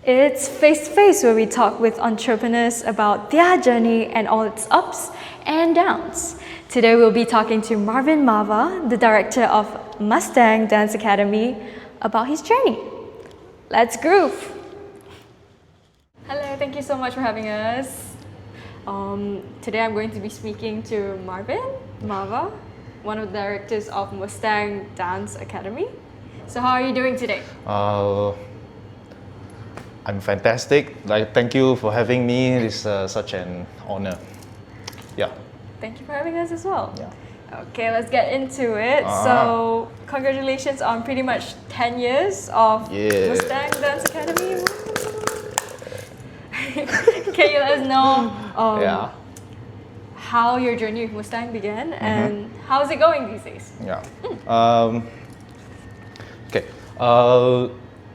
It's Face to Face, where we talk with entrepreneurs about their journey and all its ups and downs. Today we'll be talking to MarVin Mava, the director of Mustang Dance Academy, about his journey. Let's groove! Hello, thank you so much for having us. Today I'm going to be speaking to MarVin Mava, one of the directors of Mustang Dance Academy. So how are you doing today? I'm fantastic. Thank you for having me. It's such an honor. Yeah. Thank you for having us as well. Yeah. Okay, let's get into it. So, congratulations on pretty much 10 years of Mustang Dance Academy. Can you let us know how your journey with Mustang began and how's it going these days? Yeah. Okay.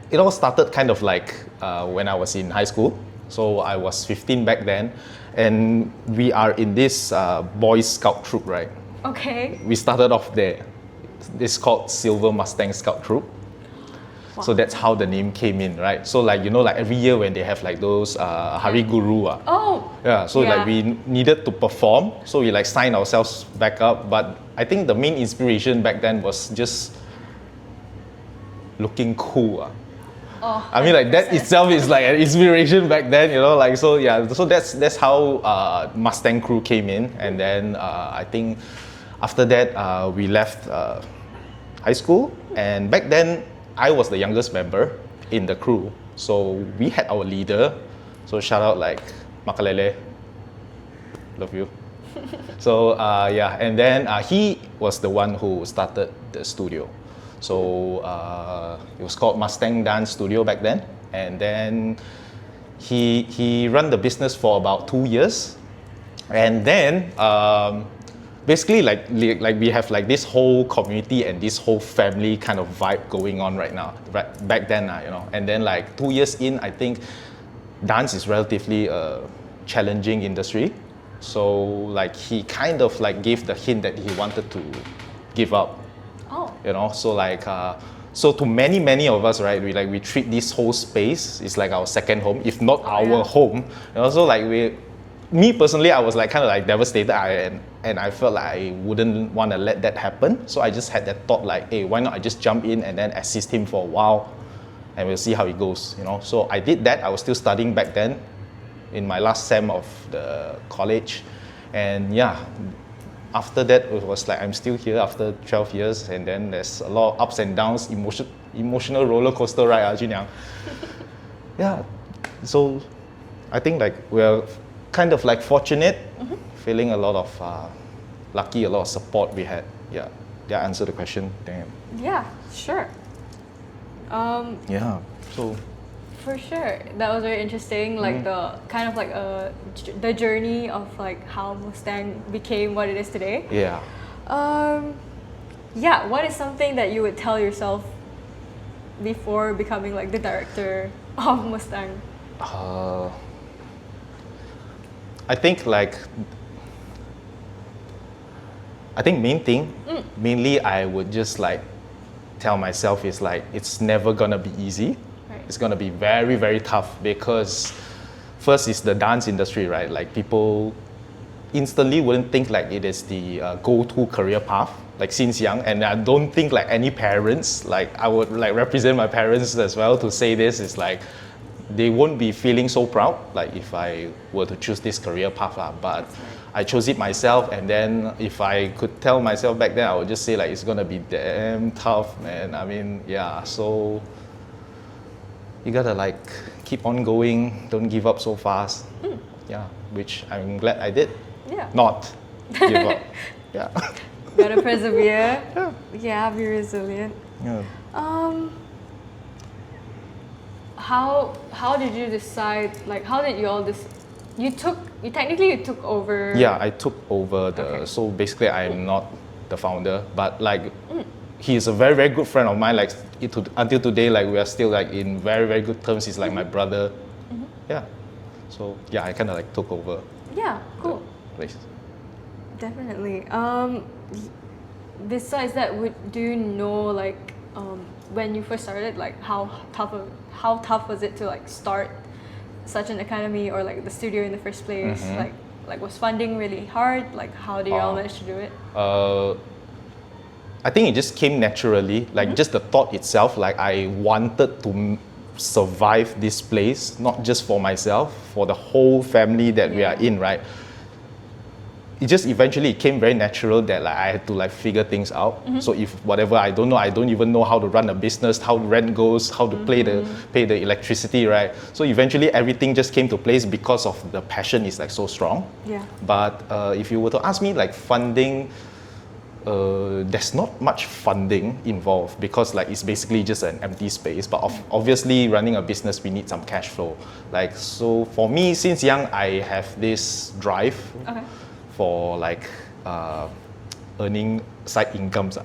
It all started kind of like when I was in high school. So I was 15 back then, and we are in this Boys Scout troop, right? Okay. We started off there. It's called Silver Mustang Scout Troop. Wow. So that's how the name came in, right? So like every year when they have like those Hari Guru. We needed to perform, so we signed ourselves back up. But I think the main inspiration back then was just looking cool. I mean, that itself is like an inspiration back then, So that's how Mustang Crew came in, and then I think after that we left high school, and back then I was the youngest member in the crew, so we had our leader. So shout out Makalele, love you. So and then he was the one who started the studio. So it was called Mustang Dance Studio back then, and then he ran the business for about 2 years, and then basically we have this whole community and this whole family kind of vibe going on right now. Back then, and then 2 years in, I think dance is relatively a challenging industry. So he kind of gave the hint that he wanted to give up. So to many of us, right? We treat this whole space is like our second home, if not our home. Me personally, I was kind of devastated, and I felt like I wouldn't want to let that happen. So I just had that thought hey, why not I just jump in and then assist him for a while, and we'll see how it goes. So I did that. I was still studying back then, in my last sem of the college, and after that, it was I'm still here after 12 years, and then there's a lot of ups and downs, emotional roller coaster ride, Junyang. Yeah, so I think we're kind of fortunate, feeling a lot of lucky, a lot of support we had. Yeah, answer the question. Damn. Yeah, sure. So. For sure, that was very interesting. The kind of the journey of how Mustang became what it is today. Yeah. What is something that you would tell yourself before becoming the director of Mustang? I think mainly I would just tell myself is it's never gonna be easy. It's going to be very, very tough, because first is the dance industry, right? People instantly wouldn't think it is the go-to career path, since young. And I don't think any parents, I would represent my parents as well to say this, is they won't be feeling so proud if I were to choose this career path. But I chose it myself, and then if I could tell myself back then, I would just say it's going to be damn tough, man. I mean, so you gotta keep on going, don't give up so fast. Which I'm glad I did. Not give up. Gotta persevere. Be resilient. How did you decide, how did you all you took over? I took over so basically I'm not the founder, but he is a very, very good friend of mine. Until today, we are still in very, very good terms. He's my brother. So I kind of took over. Cool. The place. Definitely. Besides that, do you know when you first started, like how tough was it to like start such an academy or like the studio in the first place? Like was funding really hard? Like how did you all manage to do it? I think it just came naturally, like just the thought itself, like I wanted to survive this place, not just for myself, for the whole family that we are in, right? It just eventually came very natural that like I had to like figure things out. So if whatever I don't know, I don't even know how to run a business, how rent goes, how to pay the electricity, right? So eventually everything just came to place because of the passion is like so strong. Yeah. But if you were to ask me like funding, there's not much funding involved because like it's basically just an empty space. But obviously running a business, we need some cash flow. Like so for me, since young, I have this drive for like earning side incomes.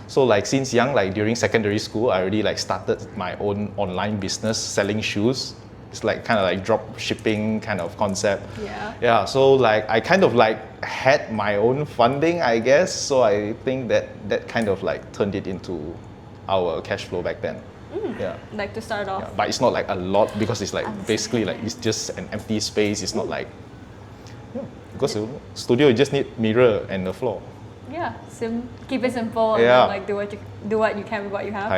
So like since young, like during secondary school, I already like started my own online business selling shoes. It's like kind of like drop shipping kind of concept. Yeah. So like I kind of like had my own funding, I guess. So I think that kind of like turned it into our cash flow back then. Yeah. Like to start off. Yeah, but it's not like a lot because it's like basically like it's just an empty space. It's not like because the studio you just need mirror and the floor. Yeah. Keep it simple and then like do what you can with what you have.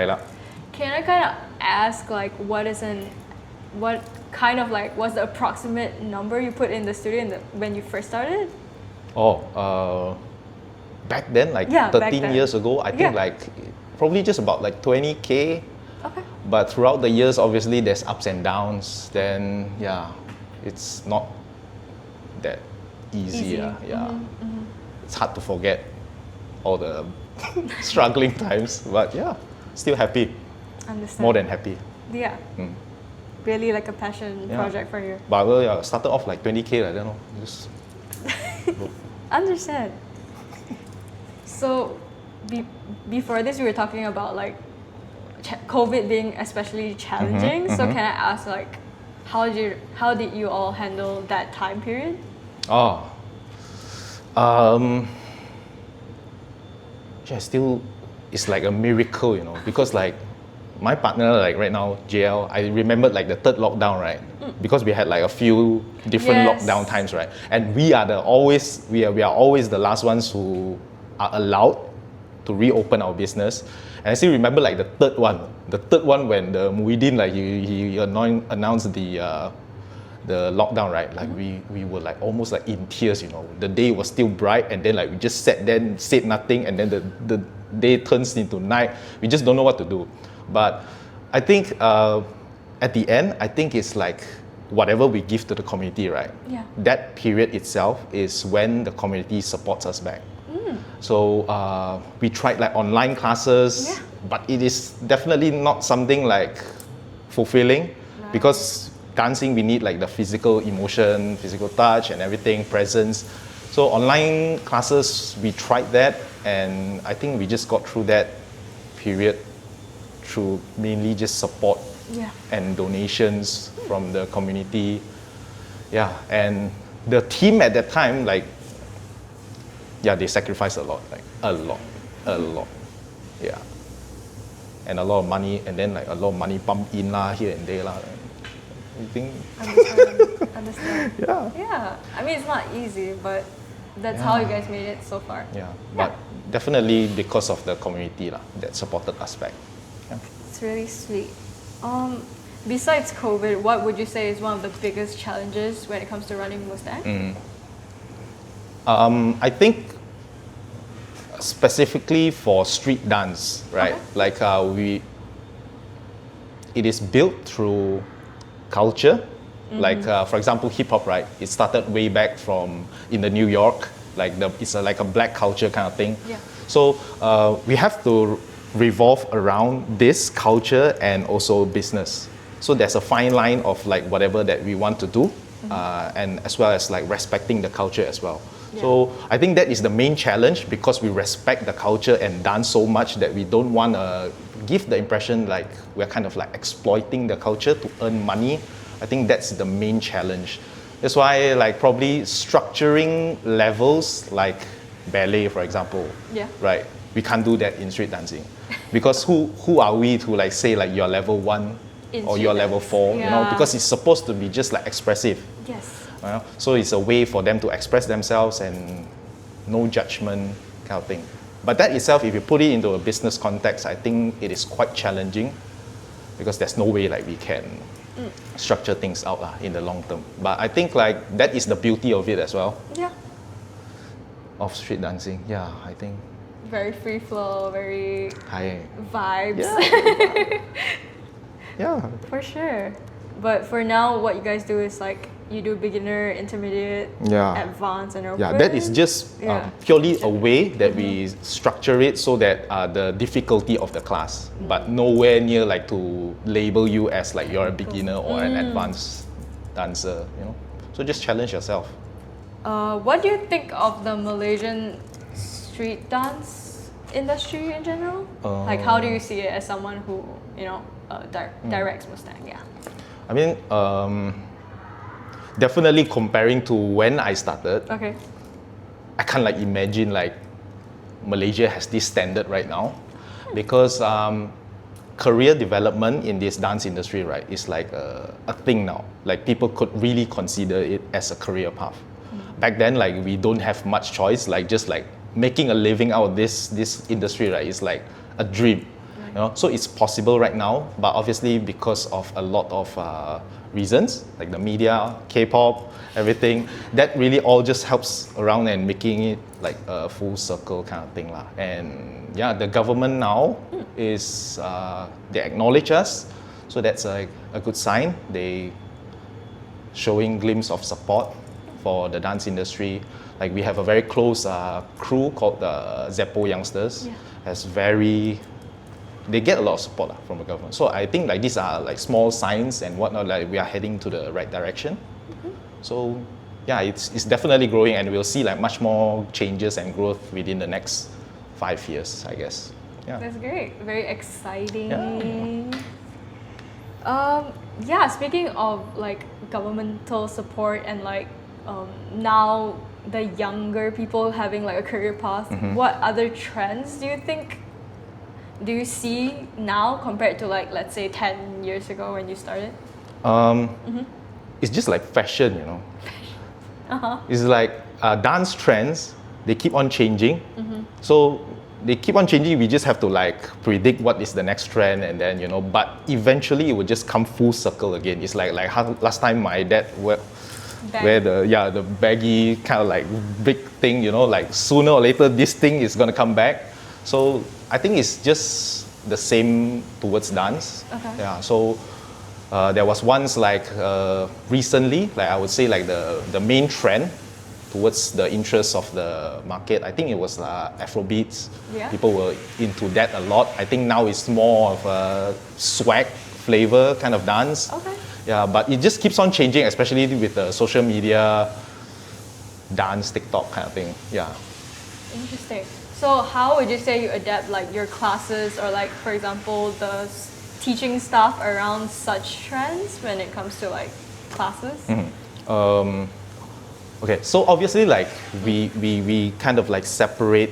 Can I kind of ask like what's the approximate number you put in the studio when you first started? Back then, like 13 years ago, I think like probably just about like 20K. Okay. But throughout the years, obviously there's ups and downs. Then it's not that easy. It's hard to forget all the struggling times, but still happy. Understand. More than happy. Yeah. Really like a passion project for you. But started off like 20K, I don't know. Just Understand. So before this, we were talking about like COVID being especially challenging. So can I ask like, how did you all handle that time period? Still, it's like a miracle, because like my partner, like right now, JL, I remembered like the third lockdown, right? Because we had like a few different lockdown times, right? And we are always the last ones who are allowed to reopen our business. And I still remember like the third one when the Muhyiddin, like he announced the lockdown, right? Like we were like almost like in tears, The day was still bright, and then like we just sat there and said nothing, and then the day turns into night. We just don't know what to do. But I think at the end, I think it's like whatever we give to the community, right? Yeah. That period itself is when the community supports us back. So we tried like online classes, but it is definitely not something like fulfilling because dancing, we need like the physical emotion, physical touch and everything, presence. So online classes, we tried that, and I think we just got through that period through mainly just support and donations from the community. And the team at that time, like, they sacrificed a lot. Yeah. And a lot of money, and then like a lot of money pumped in here and there. You think? Understand. Yeah. I mean, it's not easy, but that's how you guys made it so far. But definitely because of the community that supported us back. It's really sweet. Besides COVID, what would you say is one of the biggest challenges when it comes to running Mustang? I think specifically for street dance, right? Like it is built through culture. Like for example, hip hop, right? It started way back in the New York. Like it's like a black culture kind of thing. So we have to revolve around this culture and also business. So there's a fine line of like whatever that we want to do, and as well as like respecting the culture as well. So I think that is the main challenge, because we respect the culture and dance so much that we don't want to give the impression like we're kind of like exploiting the culture to earn money. I think that's the main challenge. That's why like probably structuring levels like ballet, for example, right? we can't do that in street dancing, because who are we to like say like you're level 1 In or street you're dance. level 4, you know, Yeah. because it's supposed to be just like expressive. Yes. You know? So it's a way for them to express themselves and no judgment kind of thing. But that itself, if you put it into a business context, I think it is quite challenging, because there's no way like we can structure things out in the long term. But I think like that is the beauty of it as well, Yeah. of street dancing. Yeah, I think. Very free flow, very Hi. vibes. Yeah. Yeah. For sure. But for now, what you guys do is like you do beginner, intermediate, Yeah. advanced, and open. Yeah, that is just Yeah. purely a way that we structure it so that the difficulty of the class, but nowhere near like to label you as like you're a beginner or an advanced dancer, you know. So just challenge yourself. What do you think of the Malaysian street dance industry in general? Like, how do you see it as someone who, you know, directs Mustang? Yeah. I mean, definitely comparing to when I started, Okay. I can't like imagine like Malaysia has this standard right now, because career development in this dance industry, right, is like a thing now. Like people could really consider it as a career path. Back then, like we don't have much choice. Like just like making a living out of this industry, right, is like a dream. You know? So it's possible right now, but obviously because of a lot of reasons, like the media, K-pop, everything, that really all just helps around and making it like a full circle kind of thing lah. And yeah, the government now is they acknowledge us, so that's a good sign. They showing glimpse of support for the dance industry. Like we have a very close crew called the Zeppo Youngsters. Yeah. They get a lot of support from the government. So I think like these are like small signs and whatnot, like we are heading to the right direction. So yeah, it's definitely growing, and we'll see like much more changes and growth within the next 5 years, I guess. Yeah. That's great. Very exciting. Yeah. Yeah, speaking of like governmental support and like now the younger people having like a career path, what other trends do you see now compared to like, let's say 10 years ago when you started? It's just like fashion, you know. It's like dance trends, they keep on changing. So they keep on changing, we just have to like predict what is the next trend, and then, you know, but eventually it will just come full circle again. It's like how last time my dad wear the baggy kind of like big thing, you know, like sooner or later this thing is gonna come back. So I think it's just the same towards dance. Okay. Yeah. So there was once like recently, like I would say like the main trend towards the interest of the market, I think it was Afrobeats. Yeah. People were into that a lot. I think now it's more of a swag flavor kind of dance. Okay. Yeah, but it just keeps on changing, especially with the social media, dance, TikTok kind of thing. Yeah. Interesting. So how would you say you adapt like your classes or like, for example, the teaching staff around such trends when it comes to like classes? Okay, so obviously like we kind of like separate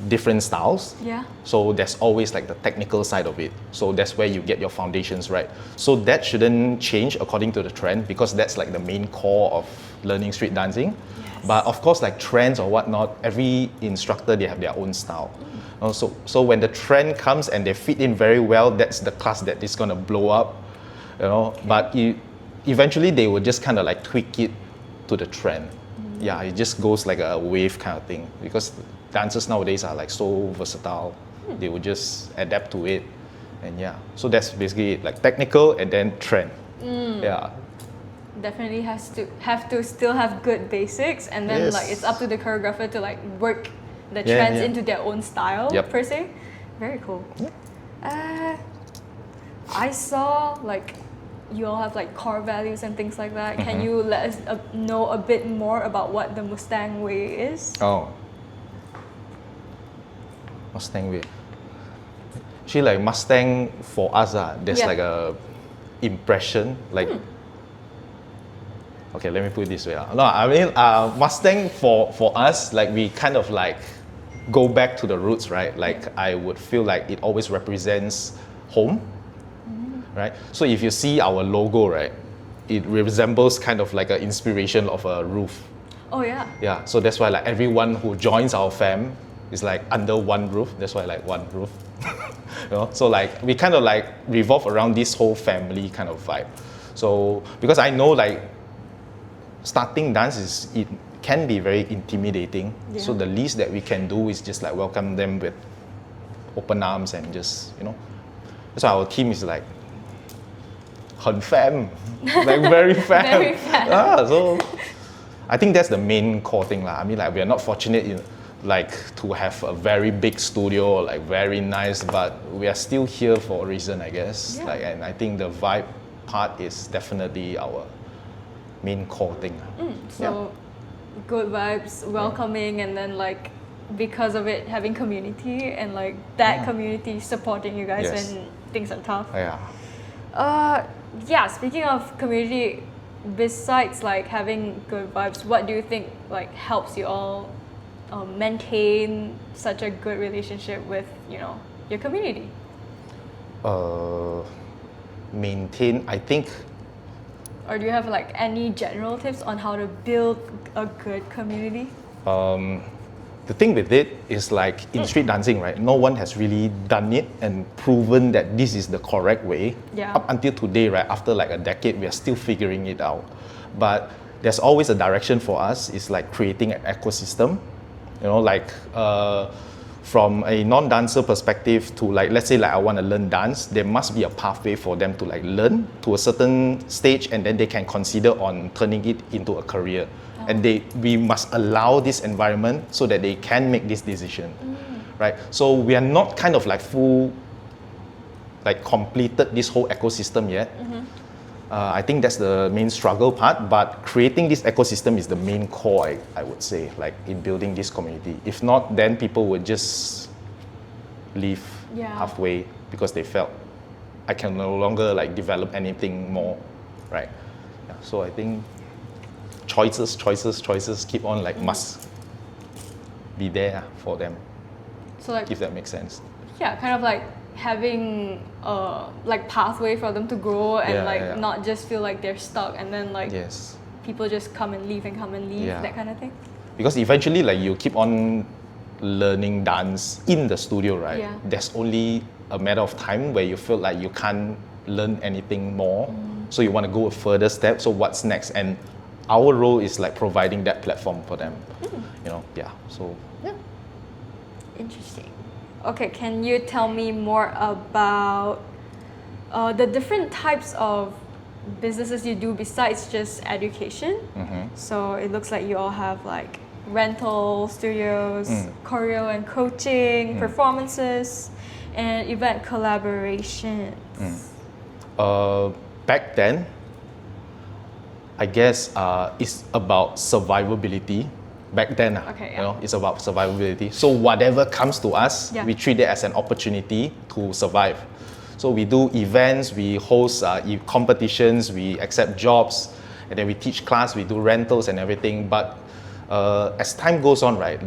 different styles. Yeah. So there's always like the technical side of it. So that's where you get your foundations right. So that shouldn't change according to the trend, because that's like the main core of learning street dancing. Yes. But of course, like trends or whatnot, every instructor, they have their own style. So when the trend comes and they fit in very well, that's the class that is gonna blow up, you know. But eventually they will just kind of like tweak it to the trend. Yeah, it just goes like a wave kind of thing, because dancers nowadays are like so versatile. They will just adapt to it, and yeah. So that's basically it, like technical and then trend. Yeah. Definitely have to still have good basics, and then Yes. like it's up to the choreographer to like work the Yeah, trends yeah. into their own style per se. Very cool. I saw like you all have like core values and things like that. Can you let us know a bit more about what the Mustang way is? Oh. Mustang way. Actually, like Mustang for us, there's Yeah. like a impression, like. Okay, let me put it this way. No, I mean Mustang for us, like we kind of like go back to the roots, right? Like I would feel like it always represents home, right? So if you see our logo, right, it resembles kind of like an inspiration of a roof. Oh yeah. Yeah, so that's why like everyone who joins our fam is like under one roof. That's why like one roof. You know, so like we kind of like revolve around this whole family kind of vibe. So because I know like starting dance it can be very intimidating. Yeah. So the least that we can do is just like welcome them with open arms and just, you know. That's why our team is like 很 fam, like very fam. Very fam. So I think that's the main core thing lah. I mean like we are not fortunate in like to have a very big studio or like very nice, but we are still here for a reason, I guess. Yeah. Like, and I think the vibe part is definitely our main core thing. So good vibes, welcoming, and then like because of it having community and like that community supporting you guys Yes. when things are tough. Yeah. Yeah, speaking of community, besides like having good vibes, what do you think like helps you all maintain such a good relationship with, you know, your community? Maintain, I think. Or do you have like any general tips on how to build a good community? The thing with it is like in street dancing, right? No one has really done it and proven that this is the correct way. Yeah. Up until today, right? After like a decade, we are still figuring it out. But there's always a direction for us. It's like creating an ecosystem. You know, like from a non-dancer perspective to like, let's say like I want to learn dance, there must be a pathway for them to like learn to a certain stage and then they can consider on turning it into a career. And we must allow this environment so that they can make this decision, right? So we are not kind of like completed this whole ecosystem yet. I think that's the main struggle part, but creating this ecosystem is the main core, I would say, like in building this community. If not, then people would just leave halfway because they felt I can no longer like develop anything more, right? Yeah, so I think choices keep on like must be there for them, So like, if that makes sense. yeah, kind of like having like pathway for them to grow and not just feel like they're stuck and then like Yes. people just come and leave, Yeah. that kind of thing. Because eventually like you keep on learning dance in the studio, right? Yeah. There's only a matter of time where you feel like you can't learn anything more. So you want to go a further step. So what's next? And our role is like providing that platform for them. You know, yeah. So yeah. Interesting. Okay, can you tell me more about the different types of businesses you do besides just education? So it looks like you all have like rental studios, choreo and coaching, performances, and event collaborations. Back then, I guess it's about survivability. Back then, Okay, you know, it's about survivability. So whatever comes to us, Yeah. we treat it as an opportunity to survive. So we do events, we host competitions, we accept jobs, and then we teach class, we do rentals and everything. But as time goes on, right,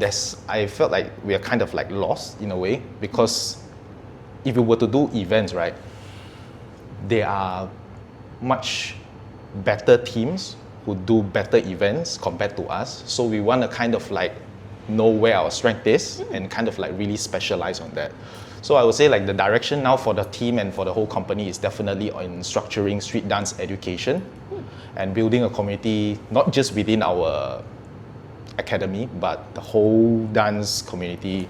I felt like we are kind of like lost in a way, because if we were to do events, right, there are much better teams who do better events compared to us. So we want to kind of like know where our strength is and kind of like really specialize on that. So I would say like the direction now for the team and for the whole company is definitely on structuring street dance education and building a community, not just within our academy, but the whole dance community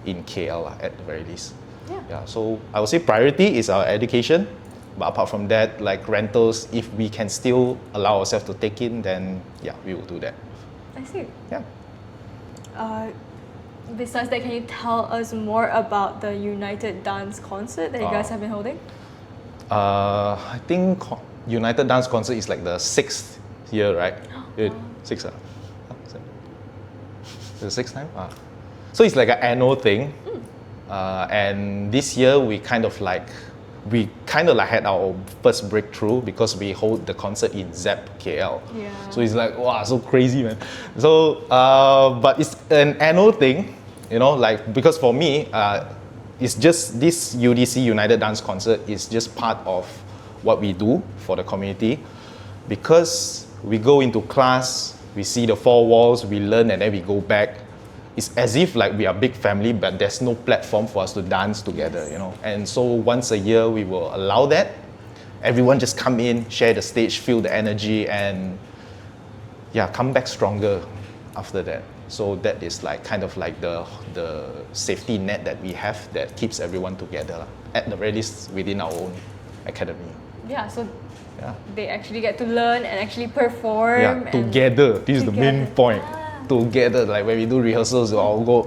in KL at the very least. Yeah, so I would say priority is our education. But apart from that, like rentals, if we can still allow ourselves to take in, then yeah, we will do that. I see. Yeah. Besides that, can you tell us more about the United Dance concert that you guys have been holding? I think United Dance Concert is like the 6th year, right? Six, the 6th time? So it's like an annual thing. And this year we kind of like had our first breakthrough because we hold the concert in ZEP KL. Yeah. So it's like, wow, so crazy, man. So, but it's an annual thing. You know, like, because for me, it's just this UDC United Dance Concert is just part of what we do for the community, because we go into class, we see the four walls, we learn, and then we go back. It's as if like we are a big family, but there's no platform for us to dance together, you know. And so once a year, we will allow that. Everyone just come in, share the stage, feel the energy, and yeah, come back stronger after that. So that is like kind of like the safety net that we have that keeps everyone together, at the very least within our own academy. Yeah, so they actually get to learn and actually perform. Yeah, together. This is the main point. Together, like when we do rehearsals,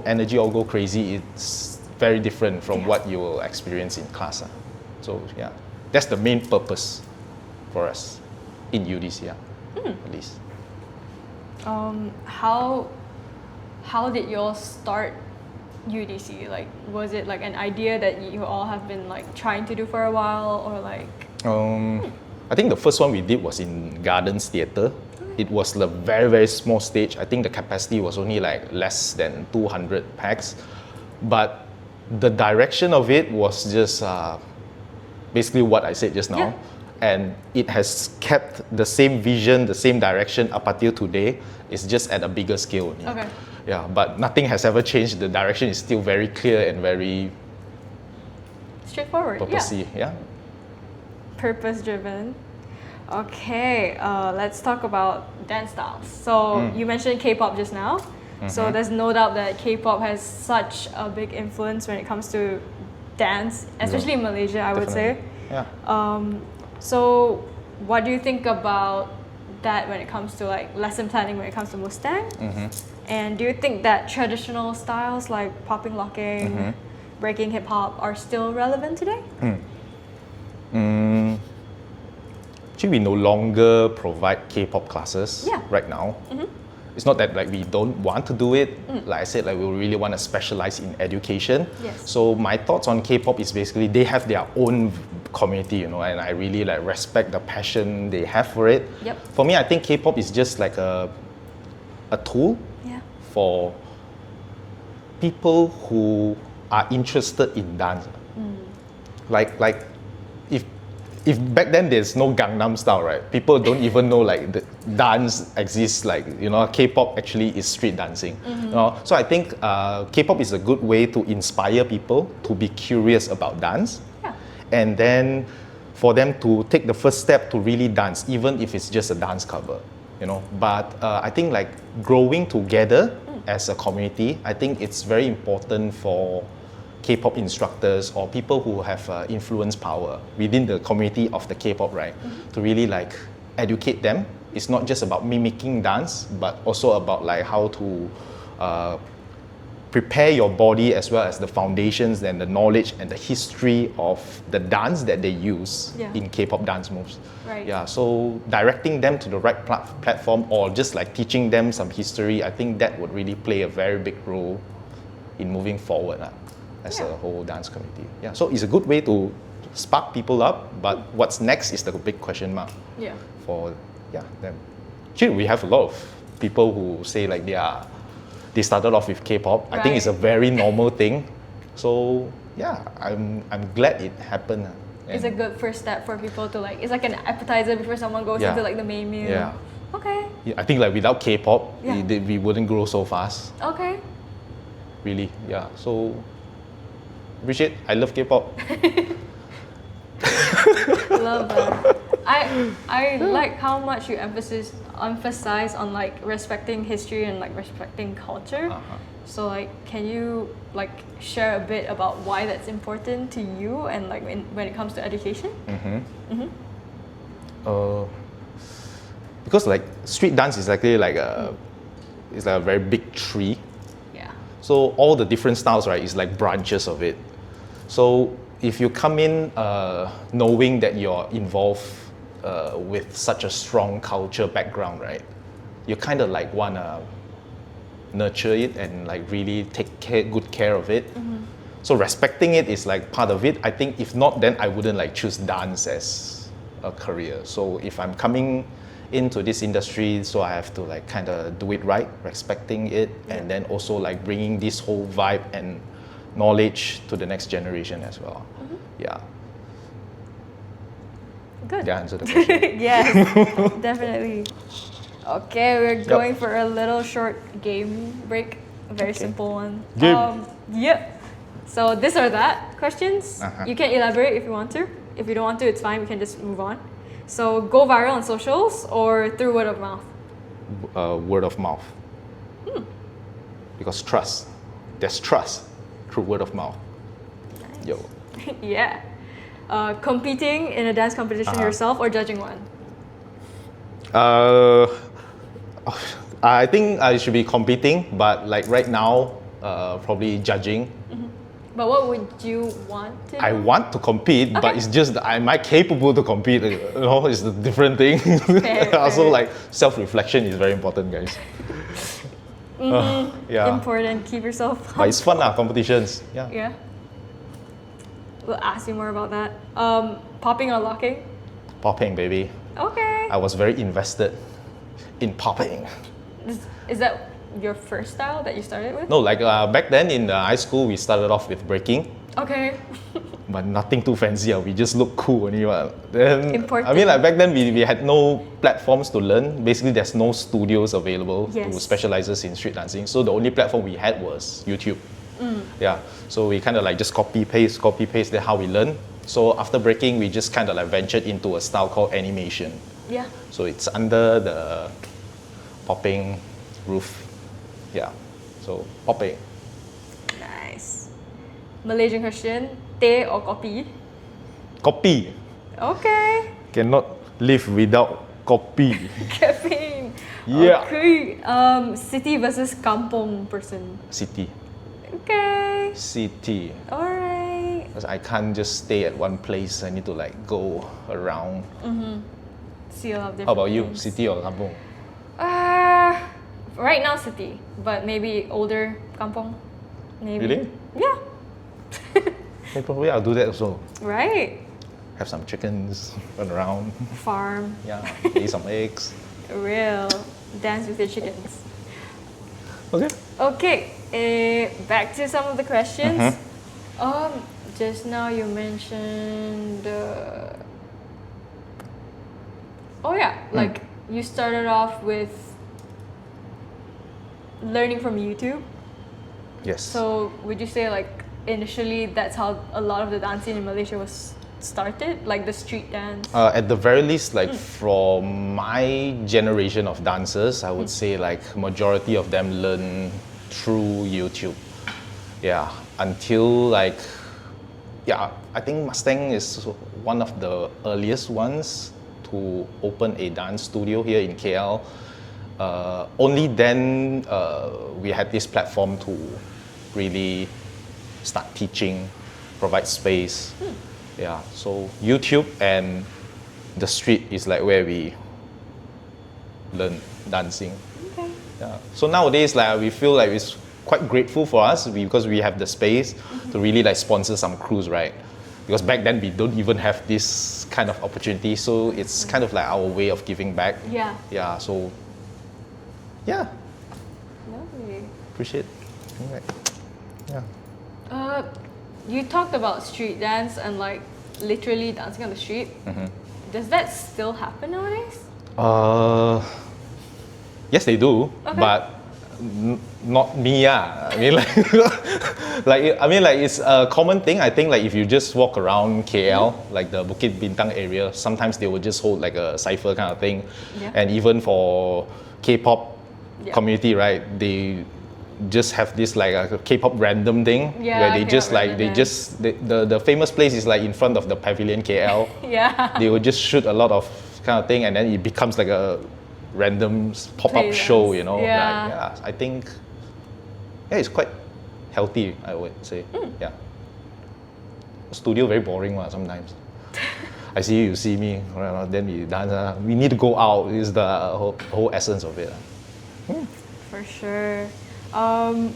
energy all go crazy. It's very different from what you will experience in class. So yeah, that's the main purpose for us in UDC, at least. How did you all start UDC? Like, was it like an idea that you all have been like trying to do for a while, or like? I think the first one we did was in Gardens Theatre. It was a very, very small stage. I think the capacity was only like less than 200 pax. But the direction of it was just basically what I said just now. Yeah. And it has kept the same vision, the same direction up until today. It's just at a bigger scale. Yeah. Okay. Yeah, but nothing has ever changed. The direction is still very clear and very Straightforward. purposey. Yeah. Purpose driven. Okay, let's talk about dance styles. So you mentioned K-pop just now. So there's no doubt that K-pop has such a big influence when it comes to dance, especially in Malaysia, I would say. Yeah. So what do you think about that when it comes to like lesson planning when it comes to Mustang? And do you think that traditional styles like popping, locking, breaking, hip hop are still relevant today? Actually, we no longer provide K-pop classes right now. It's not that like we don't want to do it. Like I said, like we really want to specialize in education. Yes. So my thoughts on K-pop is basically they have their own community, you know, and I really like respect the passion they have for it. Yep. For me, I think K-pop is just like a tool for people who are interested in dance. Like if back then there's no Gangnam Style, right? People don't even know like the dance exists. Like, you know, K-pop actually is street dancing. You know? So I think K-pop is a good way to inspire people to be curious about dance, and then for them to take the first step to really dance, even if it's just a dance cover. You know, but I think like growing together as a community, I think it's very important for K-pop instructors or people who have influence power within the community of the K-pop, right? To really like educate them. It's not just about mimicking dance, but also about like how to prepare your body as well as the foundations and the knowledge and the history of the dance that they use in K-pop dance moves. Right. Yeah, so directing them to the right platform or just like teaching them some history, I think that would really play a very big role in moving forward as a whole dance community. Yeah, so it's a good way to spark people up, but what's next is the big question mark for them. Actually, we have a lot of people who say like they started off with K-pop. I think it's a very normal thing. So yeah, I'm glad it happened. It's a good first step for people to like, it's like an appetizer before someone goes into like the main meal. Yeah. Okay. Yeah, I think like without K-pop, we wouldn't grow so fast. Okay. Really, yeah. So appreciate. I love K-pop. Love that. I like how much you emphasize on like respecting history and like respecting culture. So like, can you like share a bit about why that's important to you and like when it comes to education? Because like street dance is actually like it's like a very big tree. Yeah. So all the different styles, right, is like branches of it. So if you come in knowing that you're involved with such a strong culture background, right, you kind of like wanna nurture it and like really take good care of it. So respecting it is like part of it. I think if not, then I wouldn't like choose dance as a career. So if I'm coming into this industry, so I have to like kind of do it right, respecting it, and then also like bringing this whole vibe and knowledge to the next generation as well. Yeah. Good. Yeah, answer the question. Yes, definitely. Okay, we're going for a little short game break. A very simple one. Game. Yep. So this or that questions. You can elaborate if you want to. If you don't want to, it's fine. We can just move on. So go viral on socials or through word of mouth? Word of mouth. Because trust. There's trust through word of mouth. Nice. Yo. Yeah. Competing in a dance competition yourself or judging one? I think I should be competing, but like right now, probably judging. But what would you want to do? I want to compete, but it's just that am I capable to compete? You know, it's a different thing. Also, fair. like self-reflection is very important, guys. Yeah. Important. Keep yourself But it's fun, competitions. Yeah. Yeah. We'll ask you more about that. Popping or locking? Popping, baby. Okay. I was very invested in popping. Is that your first style that you started with? No, like back then in high school, we started off with breaking. Okay. But nothing too fancy. We just look cool only. Then Important. I mean, like back then we had no platforms to learn. Basically, there's no studios available who Yes. specializes in street dancing. So the only platform we had was YouTube. Yeah. So we kind of like just copy paste. That's how we learn. So after breaking, we just kind of like ventured into a style called animation. Yeah. So it's under the popping roof. Yeah. So popping. Nice. Malaysian question, teh or kopi? Kopi. Okay. Cannot live without kopi. Caffeine. Yeah. Okay. City versus kampong person. City. Okay. City. Alright. Because I can't just stay at one place. I need to like go around. See a lot of different How about you? things. City or kampung? Right now city, but maybe older kampong. Maybe. Really? Yeah. Hey, probably I'll do that also. Right. Have some chickens, run around. Farm. Yeah, lay some eggs. Real. Dance with your chickens. Okay. Okay. Back to some of the questions. Just now you mentioned. Like you started off with learning from YouTube. Yes. So would you say like initially that's how a lot of the dancing in Malaysia was started, like the street dance? At the very least, like from my generation of dancers, I would say like majority of them learn through YouTube. Yeah, until like, I think Mustang is one of the earliest ones to open a dance studio here in KL. Only then we had this platform to really start teaching, provide space. Yeah, so YouTube and the street is like where we learn dancing. Okay. Yeah. So nowadays, like we feel like it's quite grateful for us because we have the space to really like sponsor some crews, right? Because back then we don't even have this kind of opportunity, so it's kind of like our way of giving back. Yeah. Yeah. So, yeah, Lovely. appreciate. Right. Yeah. You talked about street dance and like literally dancing on the street. Does that still happen nowadays? Yes, they do, Okay. but not me. Yeah, I mean like, it's a common thing. I think like if you just walk around KL, like the Bukit Bintang area, sometimes they will just hold like a cipher kind of thing, Yeah. and even for K-pop Yeah. community, right? They just have this like a K-pop random thing Yeah, where they K-pop just like random they just the famous place is like in front of the Pavilion KL. Yeah. They will just shoot a lot of kind of thing, and then it becomes like a random pop-up Play show, dance. you know. Yeah. Like, yeah, I think it's quite healthy, I would say. Yeah. Studio very boring sometimes. I see you see me, then we dance. We need to go out. Is the whole essence of it. For sure. Can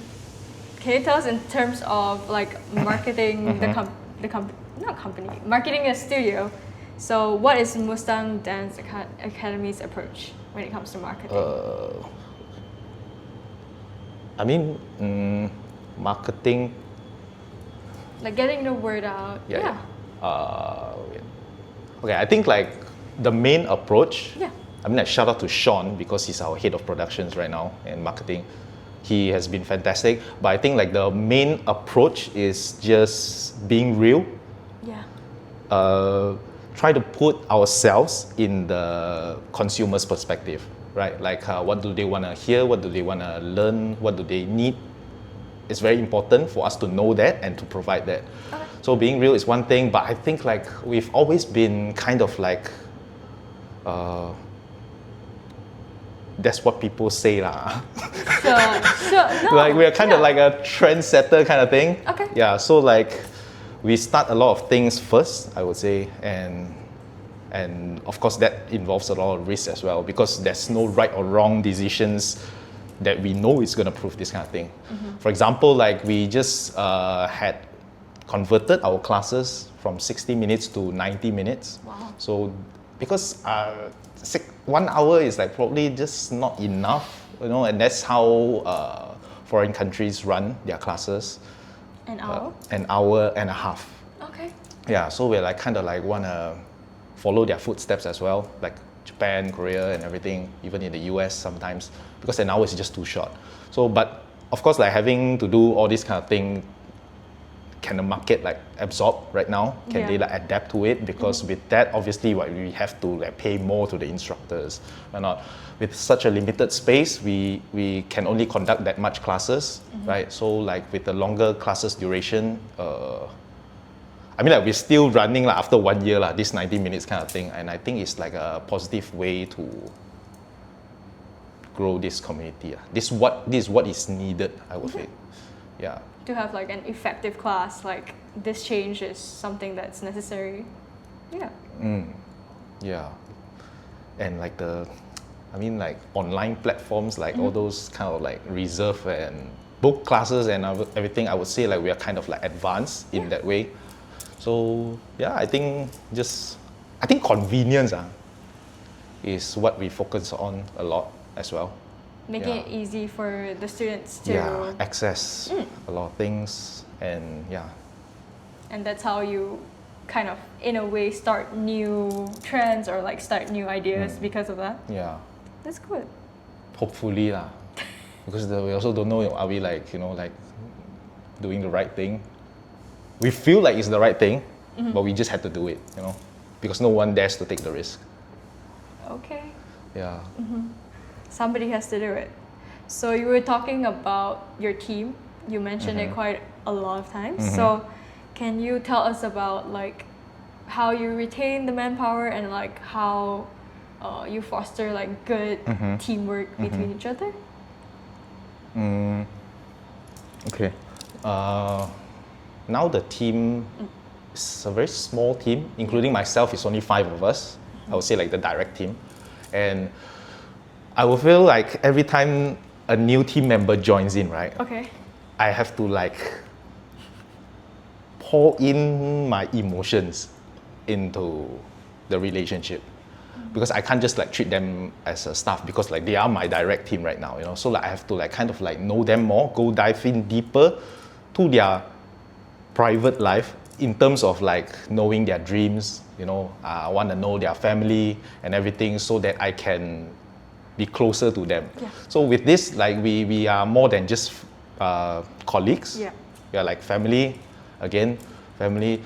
you tell us in terms of like marketing not company, marketing a studio? So what is Mustang Dance Academy's approach when it comes to marketing? I mean, marketing. Like getting the word out. Yeah. Okay, I think like the main approach. Yeah. I mean, like shout out to Sean because he's our head of productions right now and marketing. He has been fantastic, but I think like the main approach is just being real. Yeah. Try to put ourselves in the consumer's perspective, right? Like what do they want to hear? What do they want to learn? What do they need? It's very important for us to know that and to provide that. Okay. So being real is one thing, but I think like we've always been kind of like, that's what people say lah. No, Like we're kind of like a trendsetter kind of thing. Okay. Yeah, so like we start a lot of things first, I would say, and of course that involves a lot of risk as well because there's no right or wrong decisions that we know is going to prove this kind of thing. For example, like we just had converted our classes from 60 minutes to 90 minutes. Wow. So because 1 hour is like probably just not enough, and that's how foreign countries run their classes. An hour? An hour and a half. Okay. Yeah, so we're like kind of like want to follow their footsteps as well, like Japan, Korea, and everything, even in the US sometimes, because an hour is just too short. So, but of course, like having to do all this kind of thing, can the market like absorb right now? Can they like adapt to it? Because with that, obviously, we have to like pay more to the instructors. Or not with such a limited space, we can only conduct that much classes, right? So like with the longer classes duration, I mean, like we're still running like after 1 year, like this 90 minutes kind of thing, and I think it's like a positive way to grow this community. This is what is needed, I would say. Yeah. To have like an effective class, like this change is something that's necessary. Yeah. Yeah. And like like online platforms, like all those kind of like reserve and book classes and everything, I would say like we are kind of like advanced in that way. So yeah, I think convenience is what we focus on a lot as well. Making it easy for the students to access a lot of things and And that's how you kind of in a way start new trends or like start new ideas because of that. Yeah. That's good. Hopefully lah. Because we also don't know, are we like, like doing the right thing? We feel like it's the right thing, but we just had to do it, because no one dares to take the risk. Okay. Yeah. Somebody has to do it. So you were talking about your team. You mentioned it quite a lot of times. So can you tell us about like how you retain the manpower and like how you foster like good teamwork between each other? Okay. Now the team is a very small team, including myself. It's only 5 of us. I would say like the direct team, and I will feel like every time a new team member joins in, right? Okay. I have to like pour in my emotions into the relationship. Because I can't just like treat them as a staff because like they are my direct team right now, So like I have to like kind of like know them more, go dive in deeper to their private life in terms of like knowing their dreams, I want to know their family and everything so that I can be closer to them. Yeah. So with this, like we are more than just colleagues. Yeah. We are like family,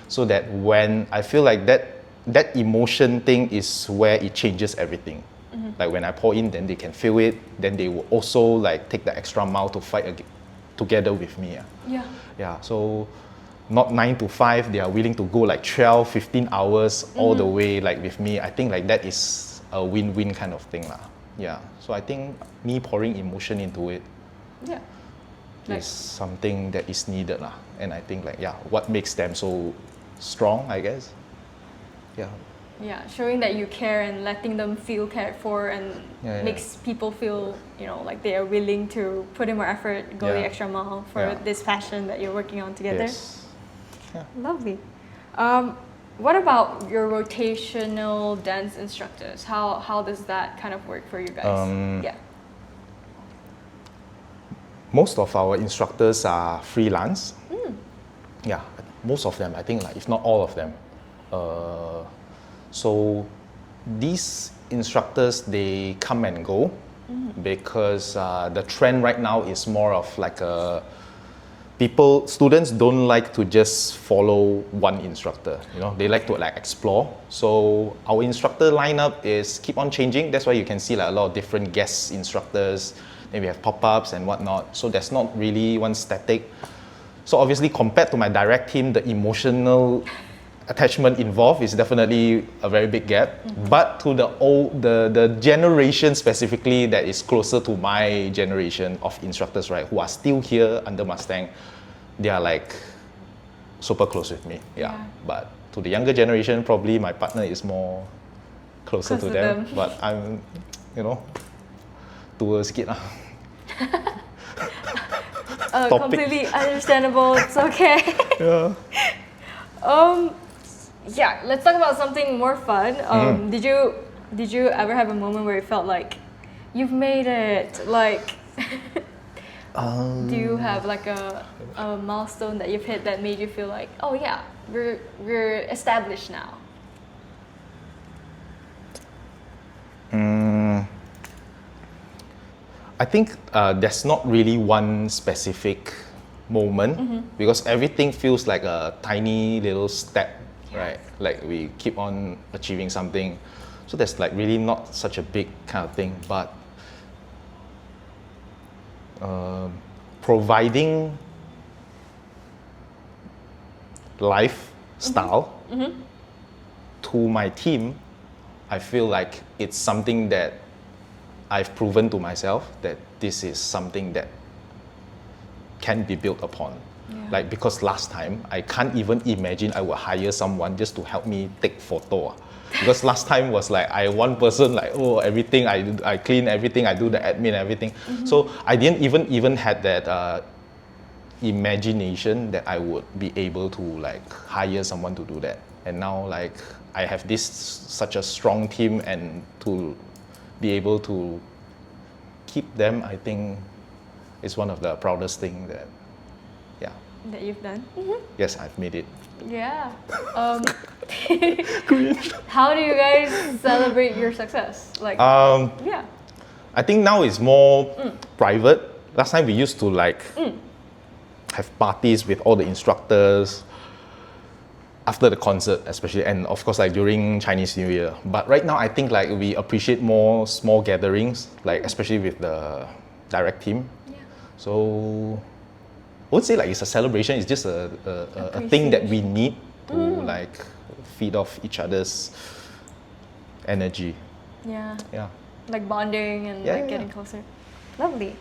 so that when I feel like that emotion thing is where it changes everything. Like when I pour in, then they can feel it, then they will also like take the extra mile to fight together with me. Yeah, so not 9 to 5, they are willing to go like 12, 15 hours all the way like with me. I think like that is a win-win kind of thing lah. Yeah, so I think me pouring emotion into it is something that is needed lah. And I think like what makes them so strong, I guess. Yeah, showing that you care and letting them feel cared for and makes people feel, like they are willing to put in more effort, go the extra mile for this passion that you're working on together. Yes. Yeah. Lovely. What about your rotational dance instructors? How does that kind of work for you guys? Yeah. Most of our instructors are freelance. Yeah, most of them, I think, like if not all of them. So these instructors, they come and go because the trend right now is more of like students don't like to just follow one instructor, you know, they like to like explore. So our instructor lineup is keep on changing. That's why you can see like a lot of different guest instructors. Then we have pop-ups and whatnot. So there's not really one static. So obviously compared to my direct team, the emotional attachment involved is definitely a very big gap. But to the generation specifically that is closer to my generation of instructors, right, who are still here under Mustang, they are like super close with me. Yeah. But to the younger generation, probably my partner is more closer to them. But I'm, you know, towards kid. Completely understandable. It's okay. Yeah. Yeah. Let's talk about something more fun. Did you ever have a moment where you felt like you've made it? Like, do you have like a milestone that you've hit that made you feel like, oh yeah, we're established now? I think there's not really one specific moment because everything feels like a tiny little step, right? Like we keep on achieving something. So there's like really not such a big kind of thing, but providing lifestyle to my team, I feel like it's something that I've proven to myself that this is something that can be built upon. Like because last time I can't even imagine I would hire someone just to help me take photo. Because last time was like I one person like everything I clean everything, I do the admin everything. So I didn't even had that imagination that I would be able to like hire someone to do that. And now like I have this such a strong team, and to be able to keep them, I think is one of the proudest thing that you've done. Yes, I've made it. Yeah. How do you guys celebrate your success? Like, yeah. I think now it's more private. Last time we used to like have parties with all the instructors after the concert, especially, and of course like during Chinese New Year. But right now I think like we appreciate more small gatherings, like especially with the direct team. So I would say like it's a celebration. It's just a thing that we need to like feed off each other's energy. Yeah. Yeah. Like bonding and getting closer. Lovely.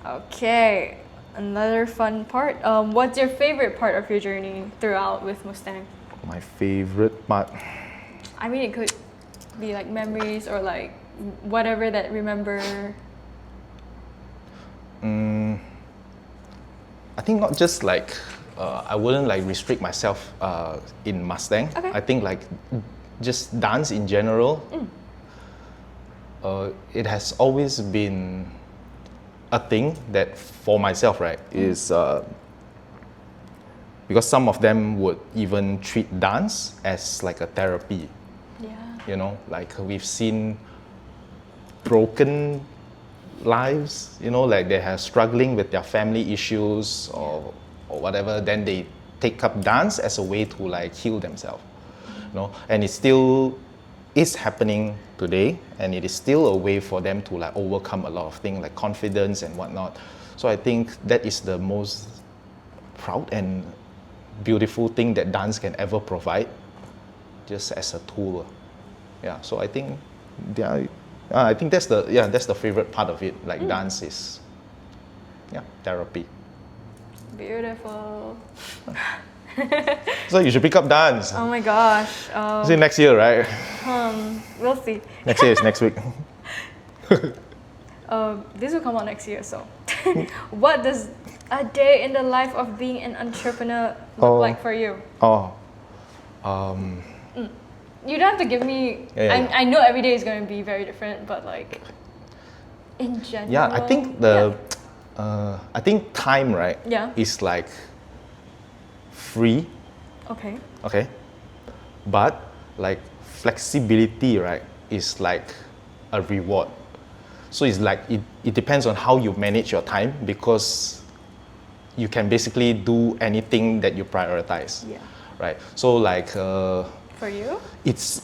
Okay. Another fun part. What's your favorite part of your journey throughout with Mustang? My favorite part. I mean, it could be like memories or like whatever that remember. I think not just like I wouldn't like restrict myself in Mustang. Okay. I think like just dance in general. It has always been a thing that for myself, right, is because some of them would even treat dance as like a therapy. Yeah. You know, like we've seen broken lives, you know, like they are struggling with their family issues or whatever, then they take up dance as a way to like heal themselves. You know, and it still is happening today, and it is still a way for them to like overcome a lot of things like confidence and whatnot. So I think that is the most proud and beautiful thing that dance can ever provide, just as a tool. Yeah, so I think I think that's the favorite part of it. Like dance is therapy. Beautiful. So you should pick up dance. Oh my gosh. See next year, right? We'll see. Next year is next week. This will come out next year. So, what does a day in the life of being an entrepreneur look like for you? You don't have to give me. Yeah. I know every day is going to be very different, but like in general. Yeah, I think I think time, right? Yeah. Is like free, Okay. okay, but like flexibility, right, is like a reward. So it's like it depends on how you manage your time, because you can basically do anything that you prioritize. Yeah. Right. So like For you?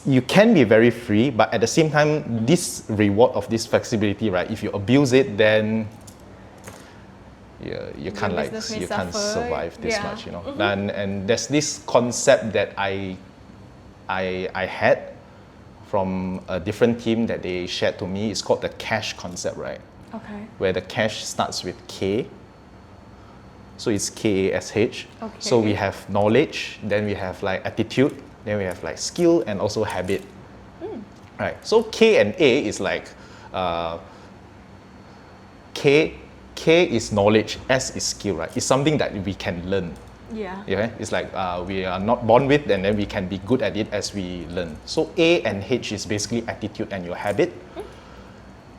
you can be very free, but at the same time, this reward of this flexibility, right? If you abuse it, then you can't business may you can't suffer. survive this Yeah. much, you know. And there's this concept that I had from a different team that they shared to me. It's called the cash concept, right? Okay. Where the cash starts with K. So it's KASH. Okay. So we have knowledge, then we have like attitude, then we have like skill and also habit. Right. So K and A is like K is knowledge, S is skill, right? It's something that we can learn. Yeah. Yeah, it's like we are not born with, and then we can be good at it as we learn. So A and H is basically attitude and your habit.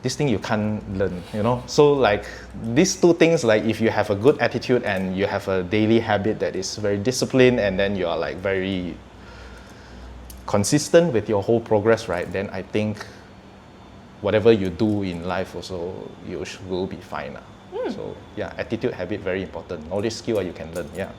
This thing you can't learn, you know. So like these two things, like if you have a good attitude and you have a daily habit that is very disciplined, and then you are like very consistent with your whole progress, right? Then I think whatever you do in life also will be fine. So yeah, attitude, habit, very important. Knowledge, skill, you can learn. Yeah.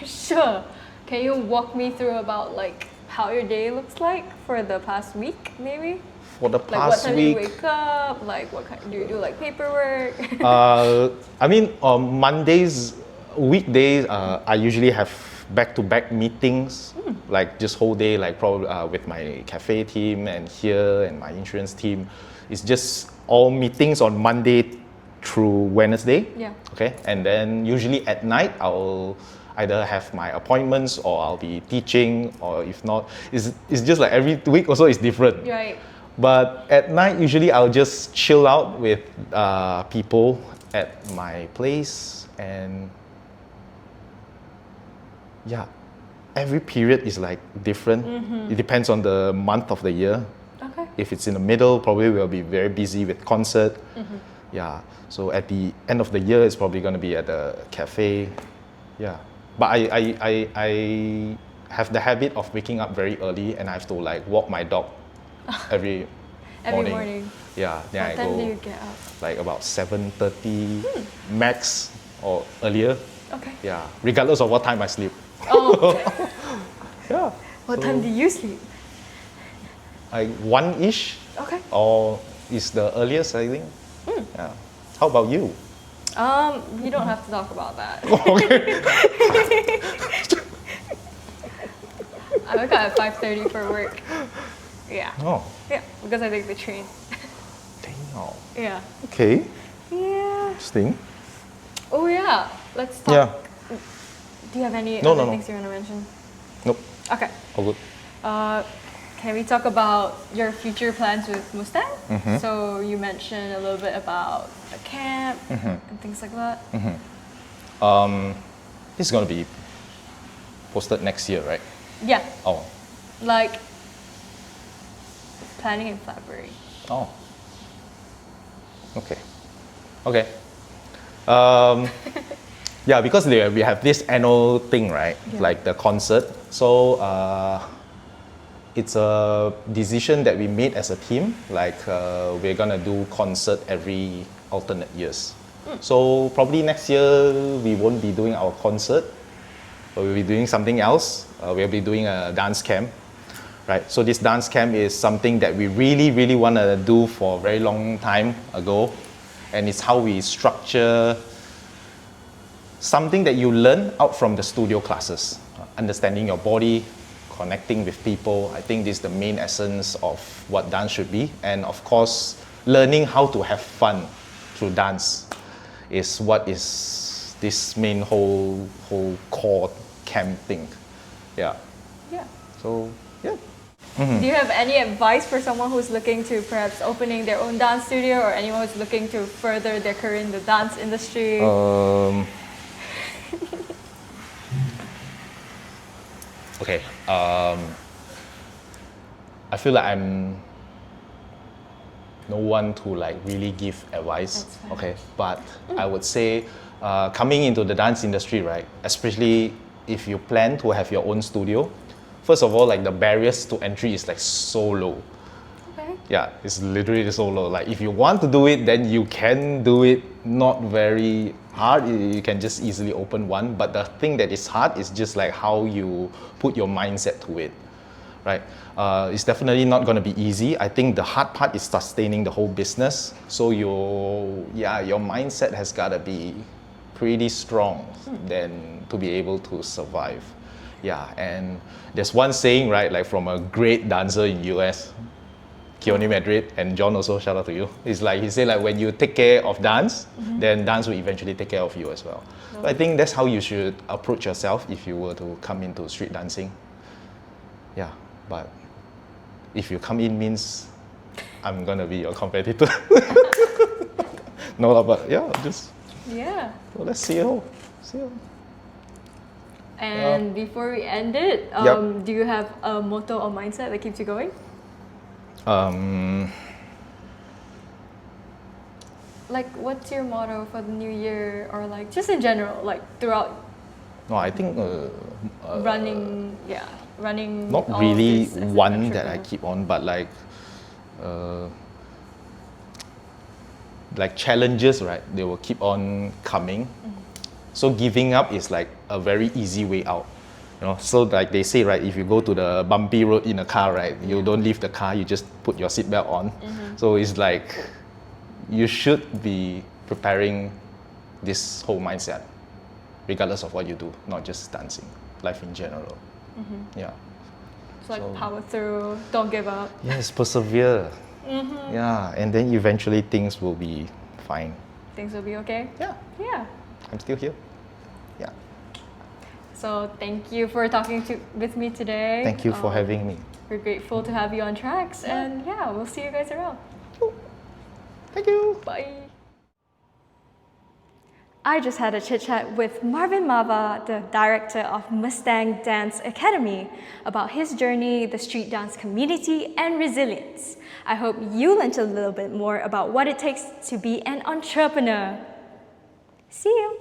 Sure. Can you walk me through about like how your day looks like for the past week, maybe? For the Like what past time do you week, wake up? Like what kind do you do like paperwork? I mean, on Mondays, weekdays, I usually have back-to-back meetings, like just whole day, like probably with my cafe team and here and my insurance team. It's just all meetings on Monday through Wednesday. Yeah. Okay, and then usually at night I'll either have my appointments or I'll be teaching, or if not, it's just like every week also is different. Right. But at night, usually I'll just chill out with people at my place, and yeah, every period is like different. It depends on the month of the year. Okay. If it's in the middle, probably we'll be very busy with concert. Yeah, so at the end of the year, it's probably going to be at the cafe. Yeah, but I have the habit of waking up very early, and I have to like walk my dog every morning. Yeah, then What I time go do you get up? like about 7:30 max or earlier. Okay. Yeah, regardless of what time I sleep. Oh. Yeah. What time do you sleep? Like 1-ish, Okay. or is the earliest, I think. Yeah. How about you? You don't have to talk about that. I wake up at 5:30 for work. Yeah. Oh, Yeah, because I take the train. damn. Yeah. Okay, Yeah. interesting. Oh yeah. Let's talk. Yeah. Do you have any No, other no. things you want to mention? Nope, Okay. all good. Can we talk about your future plans with Mustang? So you mentioned a little bit about the camp and things like that. This is gonna be posted next year, right? Yeah, Oh, like planning in February. oh. Okay. Okay. Yeah, because we have this annual thing, right? Yeah. Like the concert. So it's a decision that we made as a team. Like we're gonna do concert every alternate years. So probably next year we won't be doing our concert, but we'll be doing something else. We'll be doing a dance camp, right? So this dance camp is something that we really, really want to do for a very long time ago, and it's how we structure something that you learn out from the studio classes, understanding your body, connecting with people. I think this is the main essence of what dance should be, and of course, learning how to have fun through dance is what is this main whole core camp thing. Yeah. Yeah. So yeah. Do you have any advice for someone who's looking to perhaps opening their own dance studio, or anyone who's looking to further their career in the dance industry? Okay. I feel like I'm no one to like really give advice. That's fine. Okay, but I would say coming into the dance industry, right? Especially if you plan to have your own studio, first of all, like the barriers to entry is like so low. Okay. Yeah, it's literally so low. Like if you want to do it, then you can do it. Not very hard. You can just easily open one. But the thing that is hard is just like how you put your mindset to it, right? It's definitely not going to be easy. I think the hard part is sustaining the whole business. So your mindset has got to be pretty strong then to be able to survive. Yeah, and there's one saying, right, like from a great dancer in US, Keone Madrid and Jon also, shout out to you. It's like he said, like when you take care of dance, then dance will eventually take care of you as well. So I think that's how you should approach yourself if you were to come into street dancing. Yeah, but if you come in means I'm gonna be your competitor. No, but yeah, just Yeah. well, let's see how. And before we end it, Yep. do you have a motto or mindset that keeps you going? Like, what's your motto for the new year, or like just in general, like throughout No, I think running? Yeah, running. not all of really this as an one that I entrepreneur. keep on, but like challenges, right? They will keep on coming. So giving up is like a very easy way out. You know, so like they say, right, if you go to the bumpy road in a car, right, you don't leave the car, you just put your seatbelt on. So it's like you should be preparing this whole mindset, regardless of what you do, not just dancing, life in general. Yeah. So like power through, don't give up. Yes, persevere. Yeah, and then eventually things will be fine. Things will be okay. Yeah, Yeah. I'm still here. Yeah. So thank you for talking with me today. Thank you for having me. We're grateful to have you on TRAXX, and yeah, we'll see you guys around. Thank you. Bye. I just had a chit chat with MarVin Mava, the director of Mustang Dance Academy, about his journey, the street dance community, and resilience. I hope you learned a little bit more about what it takes to be an entrepreneur. See you.